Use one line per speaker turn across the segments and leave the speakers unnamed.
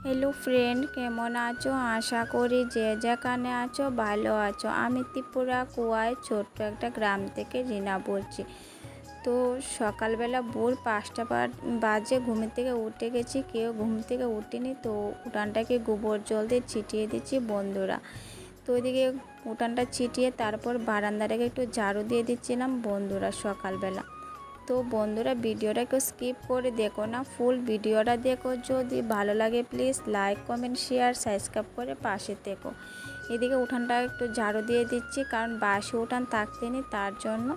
Hello friend, কেমন আছো? আশা করি যে যেখানে আছো ভালো আছো। আমি ত্রিপুরা কুয়ায় ছোট্ট একটা গ্রাম থেকে রিনা বলছি। তো সকালবেলা ভোর 5টা বাজে ঘুম থেকে উঠে গেছি, কেউ ঘুম থেকে উঠেনি। তো উঠানটাকে গোবর জল দিয়ে ছিটিয়ে দিচ্ছি বন্ধুরা। তো ওইদিকে উঠানটা ছিটিয়ে তারপর বারান্দাটাকে একটু ঝাড়ু দিয়ে দিচ্ছিলাম বন্ধুরা সকালবেলা। তো বন্ধুরা ভিডিওটা কেউ স্কিপ করে দেখো না, ফুল ভিডিওটা দেখো। যদি ভালো লাগে please like comment share subscribe করে পাশে থেকো। এদিকে উঠানটা একটু ঝাড়ু দিয়ে দিচ্ছি, কারণ বাসি উঠান থাকতে নি, তার জন্য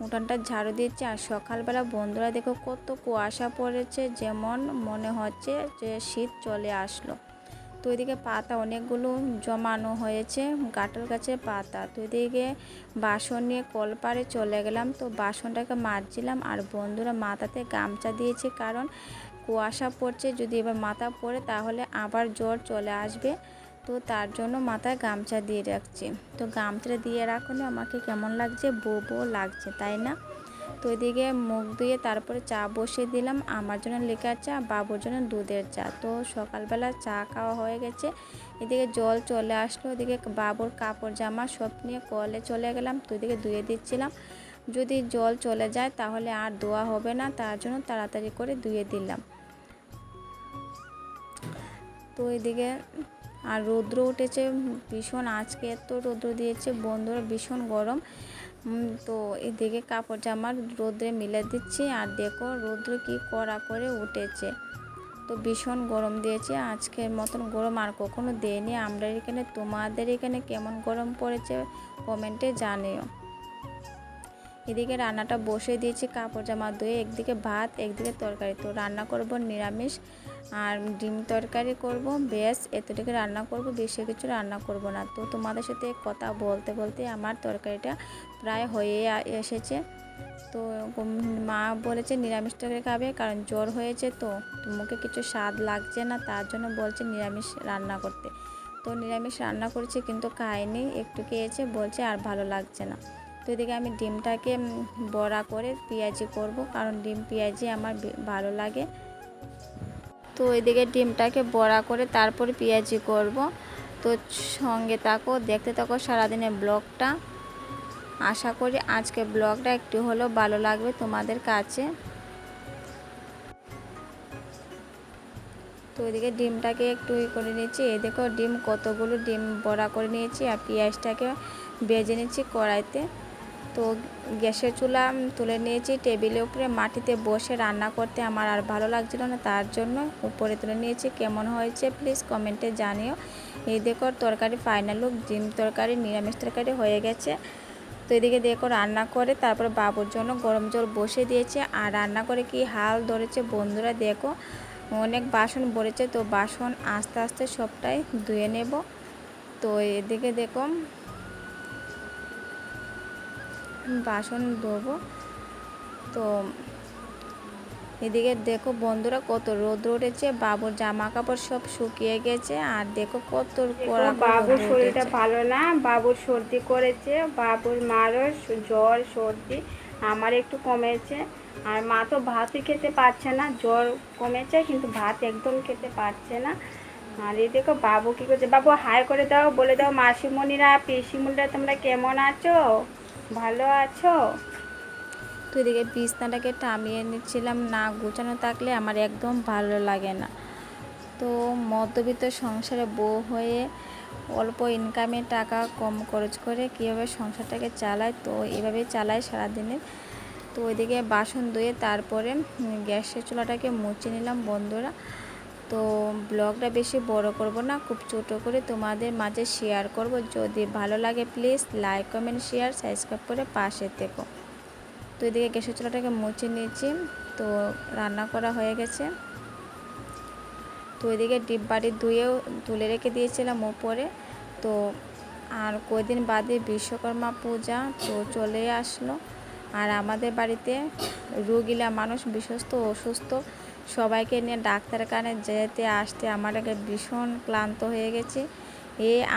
উঠানটা ঝাড়ু দিচ্ছি। আর সকালবেলা বন্ধুরা দেখো কত কুয়াশা পড়েছে, যেমন মনে হচ্ছে যে শীত চলে আসলো। তো এদিকে পাতা অনেকগুলো জমানো হয়েছে, গাটার গাছের পাতা। তো এদিকে বাসন নিয়ে কলপাড়ে চলে গেলাম। তো বাসনটাকে মাজছিলাম আর বন্ধুরা মাথাতে গামছা দিয়েছি, কারণ কুয়াশা পড়ছে, যদি এবার মাথা পড়ে তাহলে আবার জ্বর চলে আসবে। তো তার জন্য মাথায় গামছা দিয়ে রাখছি। তো গামছাটা দিয়ে রাখুন, আমাকে কেমন লাগছে, বউ বউ লাগছে তাই না? তো এদিকে মুখ ধুয়ে তারপরে চা বসিয়ে দিলাম, আমার জন্য লিকার চা, বাবুর জন্য দুধের চা। তো সকালবেলা চা খাওয়া হয়ে গেছে। এদিকে জল চলে আসলো, এদিকে বাবুর কাপড় জামা সব নিয়ে কলে চলে গেলাম। তো এদিকে ধুয়ে দিচ্ছিলাম, যদি জল চলে যায় তাহলে আর ধোয়া হবে না, তার জন্য তাড়াতাড়ি করে ধুয়ে দিলাম। তো এদিকে আর রৌদ্র উঠেছে ভীষণ, আজকে এত রৌদ্র দিয়েছে বন্ধুরা, ভীষণ গরম। তো এদিকে কাপড় জামা রোদ্রে মিলে দিচ্ছি। আর দেখো রৌদ্র কি কড়া করে উঠেছে, তো ভীষণ গরম দিয়েছে। আজকের মতন গরম আর কখনো দেয়নি আমরা এখানে। তোমাদের এখানে কেমন গরম পড়েছে কমেন্টে জানিও। এদিকে রান্নাটা বসে দিয়েছি, কাপড় জামা ধুয়ে, একদিকে ভাত একদিকে তরকারি। তো রান্না করব নিরামিষ আর ডিম তরকারি করব, বেশ এতটুকু রান্না করব, বেশি কিছু রান্না করব না। তো তোমাদের সাথে কথা বলতে বলতে আমার তরকারিটা প্রায় হয়ে এসেছে। তো মা বলেছে নিরামিষ তরকারি খাবে, কারণ জ্বর হয়েছে, তো মুখে কিছু স্বাদ লাগছে না, তার জন্য বলছে নিরামিষ রান্না করতে। তো নিরামিষ রান্না করেছি কিন্তু খায়নি, একটু খেয়েছে, বলছে আর ভালো লাগছে না। তো এদিকে আমি ডিমটাকে বড়া করে পেঁয়াজি করব, কারণ ডিম পেঁয়াজি আমার ভালো লাগে। তো এদিকে ডিমটাকে বড়া করে তারপরে পেঁয়াজি করব। তো সঙ্গে থাকো, দেখতে থাকো সারাদিনের ব্লগটা। আশা করি আজকে ব্লগটা একটু হলেও ভালো লাগবে তোমাদের কাছে। তো এদিকে ডিমটাকে একটু করে নিয়েছি, এই দেখো ডিম কতগুলো ডিম বড়া করে নিয়েছি। আর পেঁয়াজটাকে ভেজে নিচ্ছি কড়াইতে। তো গ্যাসের চুলা তুলে নিয়েছি টেবিলের উপরে, মাটিতে বসে রান্না করতে আমার আর ভালো লাগছিল না, তার জন্য উপরে তুলে নিয়েছি। কেমন হয়েছে প্লিজ কমেন্টে জানিও। এই দেখো তরকারি ফাইনাল লুক, ডিম তরকারি নিরামিষ তরকারি হয়ে গেছে। তো এদিকে দেখো রান্না করে তারপর বাবুর জন্য গরম জল বসে দিয়েছে। আর রান্না করে কি হাল ধরেছে বন্ধুরা, দেখো অনেক বাসন ভরেছে। তো বাসন আস্তে আস্তে সবটাই ধুয়ে নেব। তো এদিকে দেখো বাসন ধোবো। তো এদিকে দেখো বন্ধুরা কত রোদ উঠেছে, বাবুর জামা কাপড় সব শুকিয়ে গেছে। আর দেখো কত কড়া করে
বাবুর
রোদ
শরীরটা
উঠেছে।
ভালো না, বাবুর সর্দি করেছে, বাবুর মারও জ্বর সর্দি, আমার একটু কমেছে। আর মা তো ভাতই খেতে পারছে না, জ্বর কমেছে কিন্তু ভাত একদম খেতে পারছে না। আর এই দেখো বাবু কী করছে, বাবু হাই করে দাও, বলে দাও মাসিমণিরা পিসিমণিরা তোমরা কেমন আছো, ভালো আছো।
তো এদিকে বিছনাটাকে টামিয়ে নিচ্ছিলাম, না গোছানো থাকলে আমার একদম ভালো লাগে না। তো মধ্যবিত্ত সংসারে বউ হয়ে অল্প ইনকামে টাকা কম খরচ করে কীভাবে সংসারটাকে চালায়, তো এভাবেই চালায় সারাদিনে। তো ওইদিকে বাসন ধুয়ে তারপরে গ্যাসের চুলাটাকে মুছে নিলাম বন্ধুরা। তো ব্লগটা বেশি বড় করব না, খুব ছোট করে তোমাদের মাঝে শেয়ার করব। যদি ভালো লাগে please like comment share subscribe করে পাশে থেকো। তো এদিকে গ্যাসের চুলাটাকে মুছে নিয়েছি, তো রান্না করা হয়ে গেছে। তো এদিকে ডিব্বাটি ধুয়েও তুলে রেখে দিয়েছিলাম উপরে। তো আর কয়েকদিন বাদে বিশ্বকর্মা পূজা তো চলে আসলো। আর আমাদের বাড়িতে রোগীলা মানুষ, বিশ্বস্ত অসুস্থ সবাইকে নিয়ে ডাক্তারের কানে যেতে আসতে আমার আগে ভীষণ ক্লান্ত হয়ে গেছি।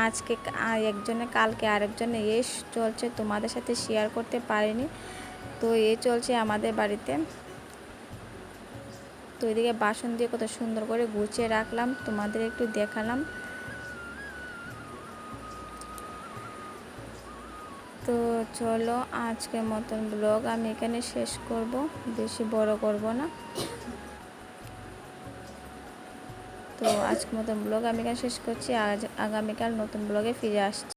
আজকে একজনে কালকে আরেকজনে চলছে, তোমাদের সাথে শেয়ার করতে পারিনি। তো চলছে আমাদের বাড়িতে। তো ওইদিকে বাসন দিয়ে কত সুন্দর করে গুছিয়ে রাখলাম, তোমাদের একটু দেখালাম। তো চলো আজকের মতন ব্লগ আমি এখানে শেষ করব, বেশি বড় করব না। তো আজকের মতন ব্লগ আমি এখানে শেষ করছি। আগামীকাল নতুন ব্লগে ফিরে আসছি।